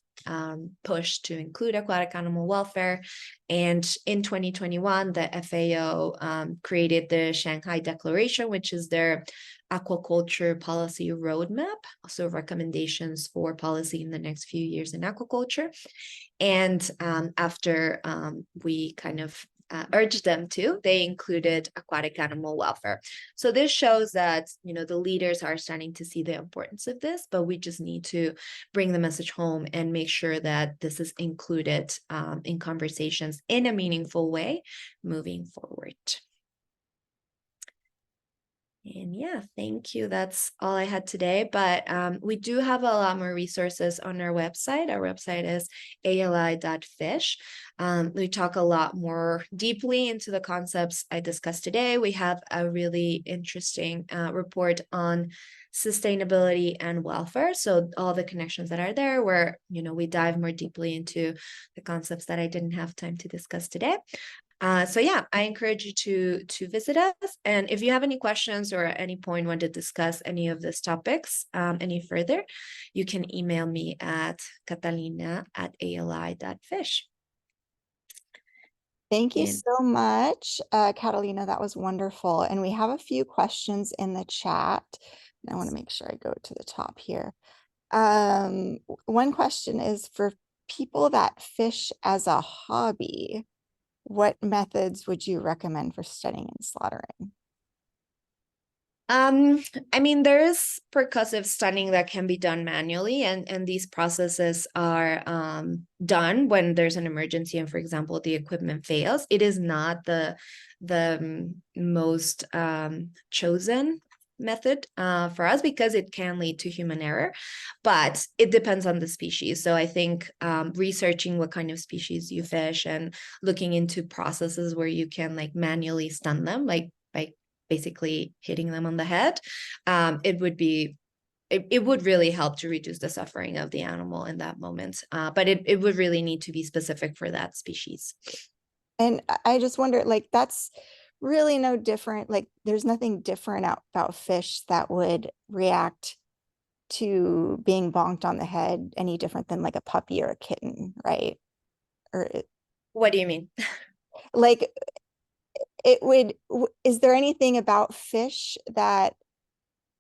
pushed to include aquatic animal welfare. And in 2021, the FAO created the Shanghai Declaration, which is their aquaculture policy roadmap, so recommendations for policy in the next few years in aquaculture. And after we kind of urged them to, they included aquatic animal welfare. So this shows that, the leaders are starting to see the importance of this, but we just need to bring the message home and make sure that this is included in conversations in a meaningful way moving forward. And yeah, thank you. That's all I had today. But we do have a lot more resources on our website. Our website is ali.fish. We talk a lot more deeply into the concepts I discussed today. We have a really interesting report on sustainability and welfare. So all the connections that are there where, we dive more deeply into the concepts that I didn't have time to discuss today. So yeah, I encourage you to visit us. And if you have any questions or at any point want to discuss any of these topics any further, you can email me at catalina@ali.fish. Thank you And so much, Catalina. That was wonderful. And we have a few questions in the chat. And I want to make sure I go to the top here. One question is for people that fish as a hobby, what methods would you recommend for studying and slaughtering? I mean, there is percussive stunning that can be done manually, and these processes are done when there's an emergency and, for example, the equipment fails. It is not the most chosen method for us because it can lead to human error, but it depends on the species. So I think researching what kind of species you fish and looking into processes where you can like manually stun them, like by basically hitting them on the head, it would really help to reduce the suffering of the animal in that moment. But it would really need to be specific for that species. And I just wonder, like, that's really no different. Like, there's nothing different about fish that would react to being bonked on the head any different than like a puppy or a kitten, right? Or What do you mean? like is there anything about fish that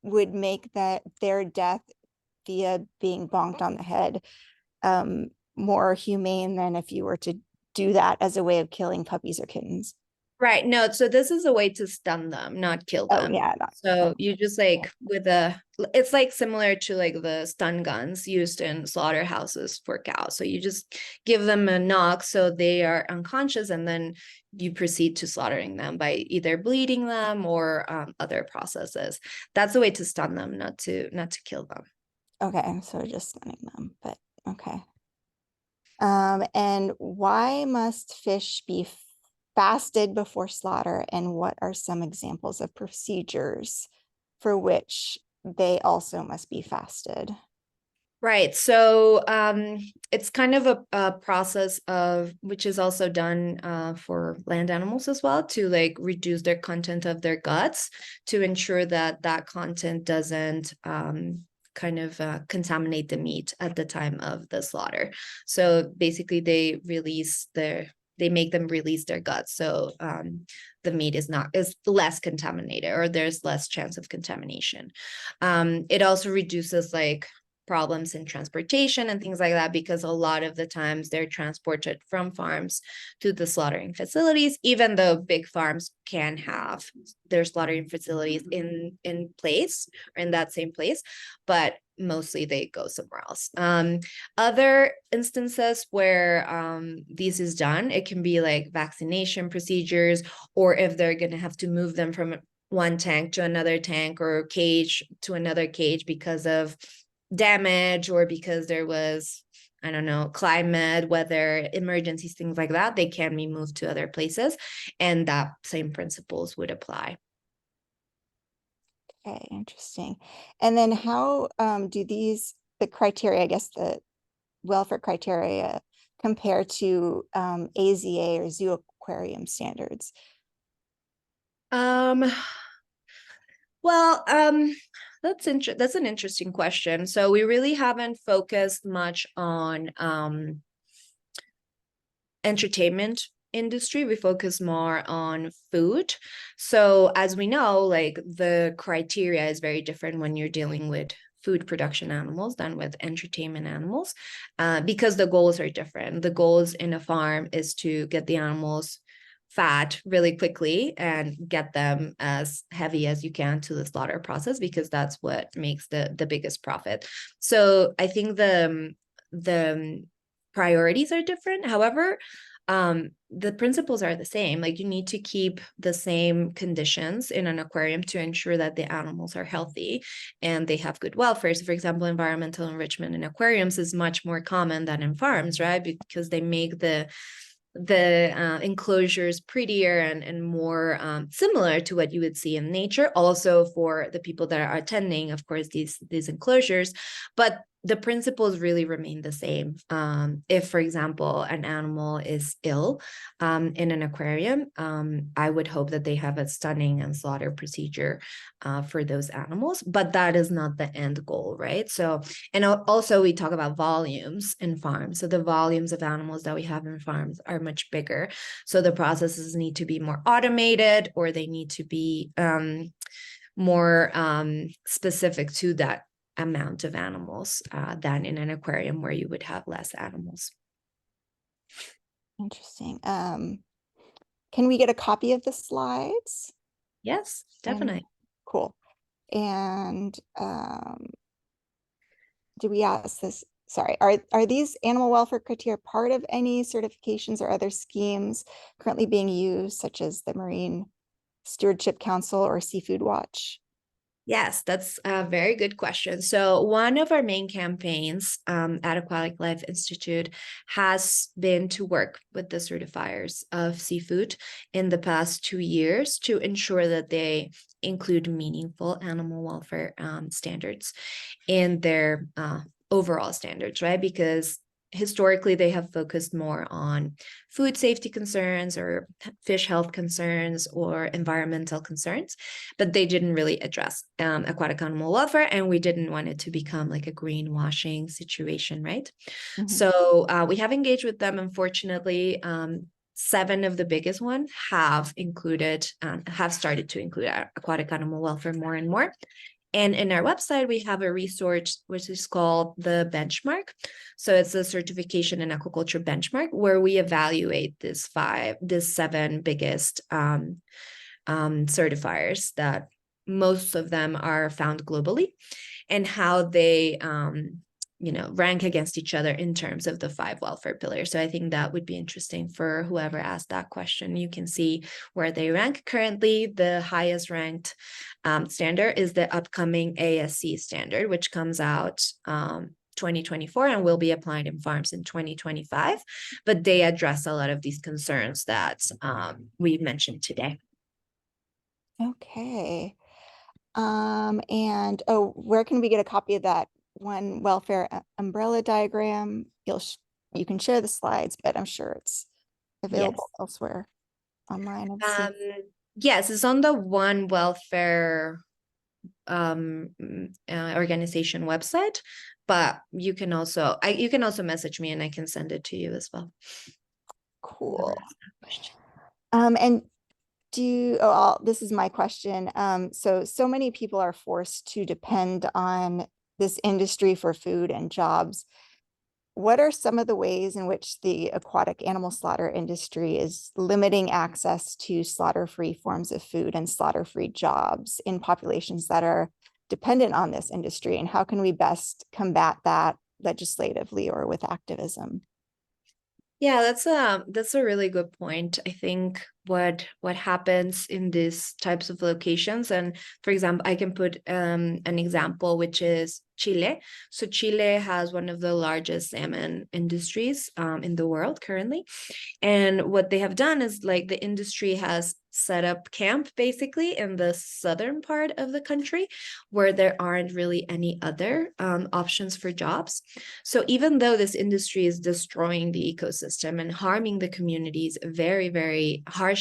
would make their death via being bonked on the head more humane than if you were to do that as a way of killing puppies or kittens? Right. No, so this is a way to stun them, not kill Oh them. yeah. So you just like it's like similar to like the stun guns used in slaughterhouses for cows. So you just give them a knock so they are unconscious, and then you proceed to slaughtering them by either bleeding them or other processes. That's a way to stun them, not to kill them. Okay, so just stunning them, but Okay. And why must fish be fasted before slaughter? And what are some examples of procedures for which they also must be fasted? Right. So it's kind of a process of which is also done for land animals as well to like reduce their content of their guts to ensure that that content doesn't kind of contaminate the meat at the time of the slaughter. So basically, they make them release their guts, so the meat is less contaminated, or there's less chance of contamination. It also reduces like problems in transportation and things like that, because a lot of the times they're transported from farms to the slaughtering facilities, even though big farms can have their slaughtering facilities in place or in that same place, but mostly they go somewhere else. Other instances where this is done, it can be like vaccination procedures, or if they're going to have to move them from one tank to another tank or cage to another cage because of damage, or because there was, I don't know, climate, weather, emergencies, things like that, they can be moved to other places. And that same principles would apply. Okay, interesting. And then how do the criteria, I guess the welfare criteria, compare to AZA or zoo aquarium standards? Um, well, that's an interesting question. So we really haven't focused much on entertainment industry. We focus more on food. So as we know, like the criteria is very different when you're dealing with food production animals than with entertainment animals, because the goals are different. The goals in a farm is to get the animals fat really quickly and get them as heavy as you can to the slaughter process, because that's what makes the biggest profit. So I think the priorities are different. However, the principles are the same. Like you need to keep the same conditions in an aquarium to ensure that the animals are healthy and they have good welfare. So for example, environmental enrichment in aquariums is much more common than in farms, right? Because they make the enclosures prettier and more similar to what you would see in nature. Also for the people that are attending, of course, these enclosures, but the principles really remain the same. If, for example, an animal is ill in an aquarium, I would hope that they have a stunning and slaughter procedure for those animals, but that is not the end goal, right? So, and also we talk about volumes in farms. So the volumes of animals that we have in farms are much bigger. So the processes need to be more automated, or they need to be more specific to that amount of animals than in an aquarium where you would have less animals. Interesting. Can we get a copy of the slides? Yes, And definitely. cool. And do we ask this? Sorry, are these animal welfare criteria part of any certifications or other schemes currently being used, such as the Marine Stewardship Council or Seafood Watch? Yes, that's a very good question. So one of our main campaigns at Aquatic Life Institute has been to work with the certifiers of seafood in the past 2 years to ensure that they include meaningful animal welfare standards in their overall standards, right? Because historically they have focused more on food safety concerns or fish health concerns or environmental concerns, but they didn't really address aquatic animal welfare, and we didn't want it to become like a greenwashing situation, right? Mhm. So we have engaged with them. Unfortunately, 7 of the biggest ones have started to include aquatic animal welfare more and more. And in our website, we have a resource which is called the benchmark. So it's a certification in aquaculture benchmark where we evaluate these 7 biggest certifiers, that most of them are found globally, and how they rank against each other in terms of the 5 welfare pillars. So I think that would be interesting for whoever asked that question. You can see where they rank. Currently, the highest ranked standard is the upcoming ASC standard, which comes out 2024 and will be applied in farms in 2025. But they address a lot of these concerns that we mentioned today. Okay. And oh, where can we get a copy of that one welfare umbrella diagram? You can share the slides, but I'm sure it's available Yes. elsewhere online. I've seen. Yes, it's on the One Welfare organization website, but you can also message me and I can send it to you as well. Cool. And this is my question. So many people are forced to depend on this industry for food and jobs. What are some of the ways in which the aquatic animal slaughter industry is limiting access to slaughter-free forms of food and slaughter-free jobs in populations that are dependent on this industry? And how can we best combat that legislatively or with activism? Yeah, that's a really good point. I think what happens in these types of locations, and for example, I can put an example, which is Chile. So Chile has one of the largest salmon industries in the world currently. And what they have done is like the industry has set up camp basically in the southern part of the country where there aren't really any other options for jobs. So even though this industry is destroying the ecosystem and harming the communities very, very harshly,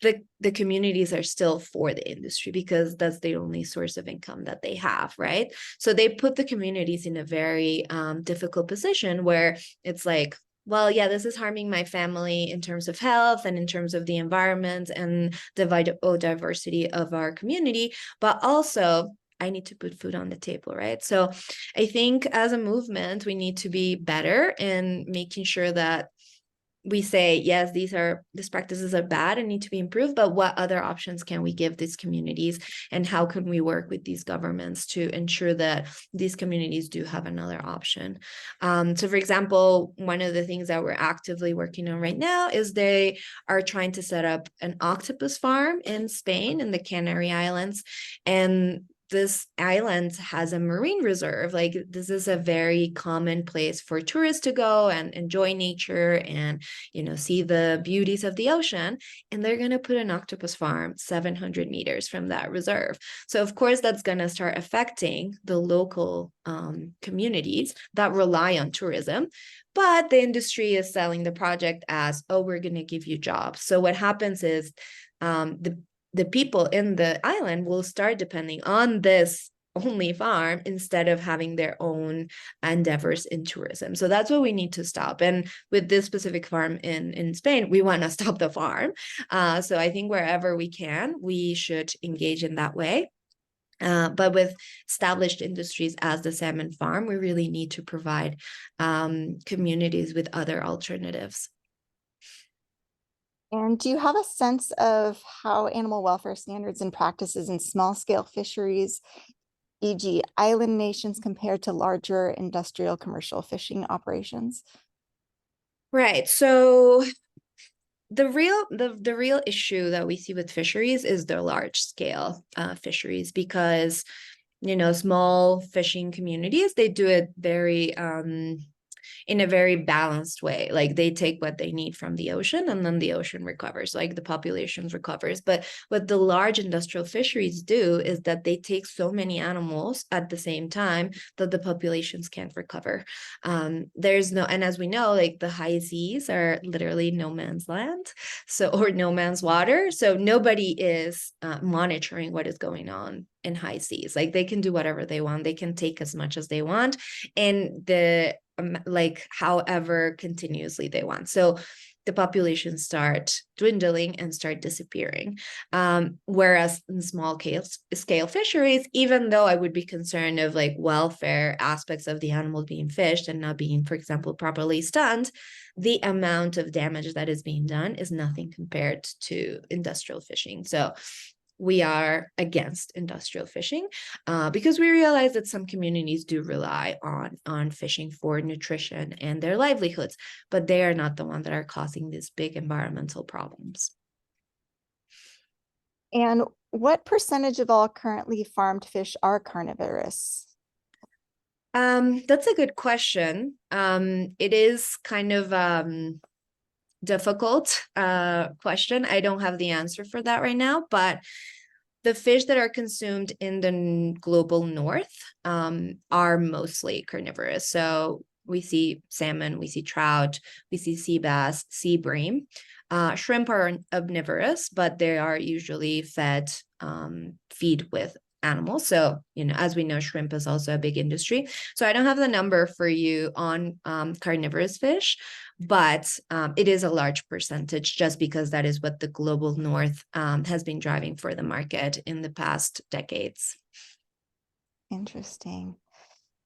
the communities are still for the industry because that's the only source of income that they have, right? So they put the communities in a very difficult position where it's like, well, yeah, this is harming my family in terms of health and in terms of the environment and the biodiversity of our community, but also I need to put food on the table, right? So I think as a movement, we need to be better in making sure that we say, yes, these practices are bad and need to be improved, but what other options can we give these communities, and how can we work with these governments to ensure that these communities do have another option? So for example, one of the things that we're actively working on right now is they are trying to set up an octopus farm in Spain, in the Canary Islands, and this island has a marine reserve. Like this is a very common place for tourists to go and enjoy nature and, see the beauties of the ocean. And they're going to put an octopus farm 700 meters from that reserve. So of course that's going to start affecting the local communities that rely on tourism. But the industry is selling the project as, oh, we're going to give you jobs. So what happens is the people in the island will start depending on this only farm instead of having their own endeavors in tourism. So that's what we need to stop. And with this specific farm in Spain, we want to stop the farm. So I think wherever we can, we should engage in that way. But with established industries as the salmon farm, we really need to provide communities with other alternatives. And do you have a sense of how animal welfare standards and practices in small scale fisheries, e.g. island nations, compared to larger industrial commercial fishing operations? Right. So the real issue that we see with fisheries is the large scale fisheries, because small fishing communities, they do it very in a very balanced way. Like they take what they need from the ocean and then the ocean recovers, like the population recovers. But what the large industrial fisheries do is that they take so many animals at the same time that the populations can't recover. And as we know, like the high seas are literally no man's land, or no man's water. So nobody is monitoring what is going on in high seas. Like they can do whatever they want. They can take as much as they want. And however continuously they want. So the populations start dwindling and start disappearing. Whereas in small scale fisheries, even though I would be concerned of like welfare aspects of the animals being fished and not being, for example, properly stunned, the amount of damage that is being done is nothing compared to industrial fishing. So we are against industrial fishing because we realize that some communities do rely on fishing for nutrition and their livelihoods, but they are not the ones that are causing these big environmental problems. And what percentage of all currently farmed fish are carnivorous? That's a good question. It is kind of difficult question. I don't have the answer for that right now, but the fish that are consumed in the global north are mostly carnivorous. So we see salmon, we see trout, we see sea bass, sea bream. Shrimp are omnivorous, but they are usually feed with animals. So, as we know, shrimp is also a big industry. So I don't have the number for you on carnivorous fish, but it is a large percentage just because that is what the global north has been driving for the market in the past decades. Interesting.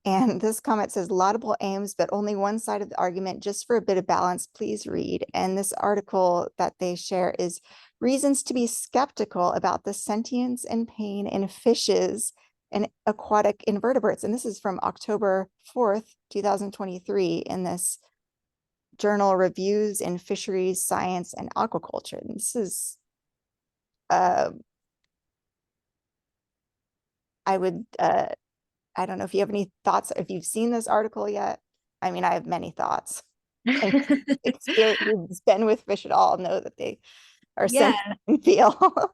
And this comment says laudable aims, but only one side of the argument. Just for a bit of balance, please read. And this article that they share is reasons to be skeptical about the sentience and pain in fishes and aquatic invertebrates. And this is from October 4th, 2023 in this journal Reviews in Fisheries, Science, and Aquaculture. And this is, I don't know if you have any thoughts, if you've seen this article yet. I mean, I have many thoughts. Experience who's been with fish at all know that they are Yeah. sentient and feel.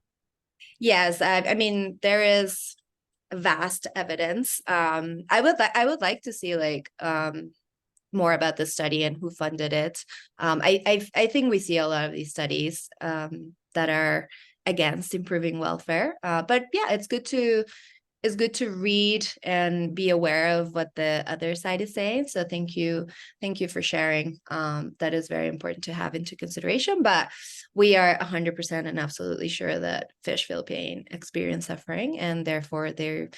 Yes, I mean there is vast evidence. I would like to see like more about the study and who funded it. I think we see a lot of these studies that are against improving welfare. But yeah, it's good to read and be aware of what the other side is saying. So thank you for sharing. That is very important to have into consideration. But we are 100% and absolutely sure that fish feel pain, experience suffering, and therefore they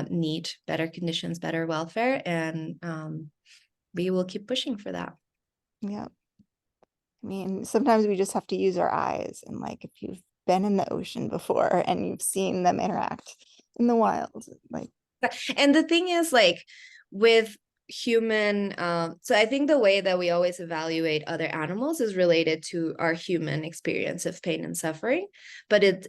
need better conditions, better welfare, and we will keep pushing for that. Yeah. I mean, sometimes we just have to use our eyes, and like if you've been in the ocean before and you've seen them interact in the wild, like And the thing is, like with human, so I think the way that we always evaluate other animals is related to our human experience of pain and suffering, but it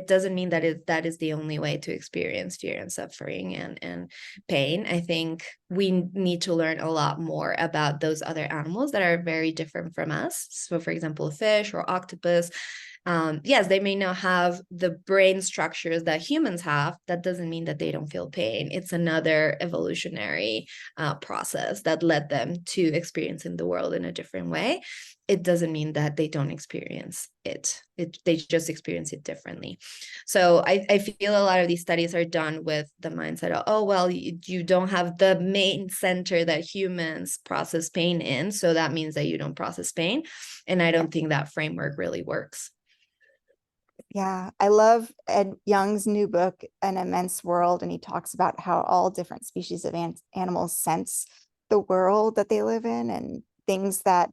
doesn't mean that that is the only way to experience fear and suffering and pain. I think we need to learn a lot more about those other animals that are very different from us. So for example, fish or octopus, yes, they may not have the brain structures that humans have. That doesn't mean that they don't feel pain. It's another evolutionary process that led them to experiencing the world in a different way. It doesn't mean that they don't experience it. They just experience it differently. So I feel a lot of these studies are done with the mindset of, oh, well, you don't have the main center that humans process pain in. So that means that you don't process pain. And I don't think that framework really works. yeah, I love Ed Young's new book, An Immense World, and he talks about how all different species of animals sense the world that they live in, and things that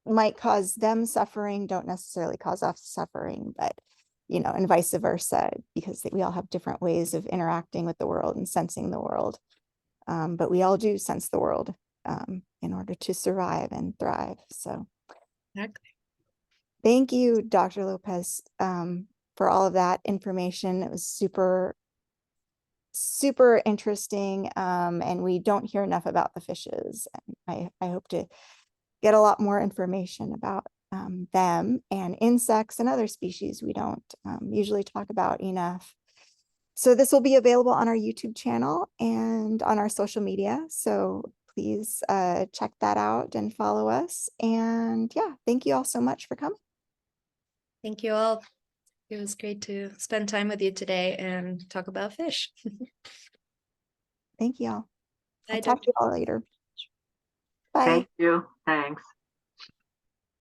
might cause them suffering don't necessarily cause us suffering, but and vice versa, because we all have different ways of interacting with the world and sensing the world. But we all do sense the world in order to survive and thrive. So Exactly. thank you, Dr. Lopez, for all of that information. It was super, super interesting. And we don't hear enough about the fishes. And I hope to get a lot more information about them and insects and other species we don't usually talk about enough. So this will be available on our YouTube channel and on our social media. So please check that out and follow us. And yeah, thank you all so much for coming. Thank you all. It was great to spend time with you today and talk about fish. Thank you all. I'll Bye, talk to Dr. you all later. Bye. Thank you. Thanks.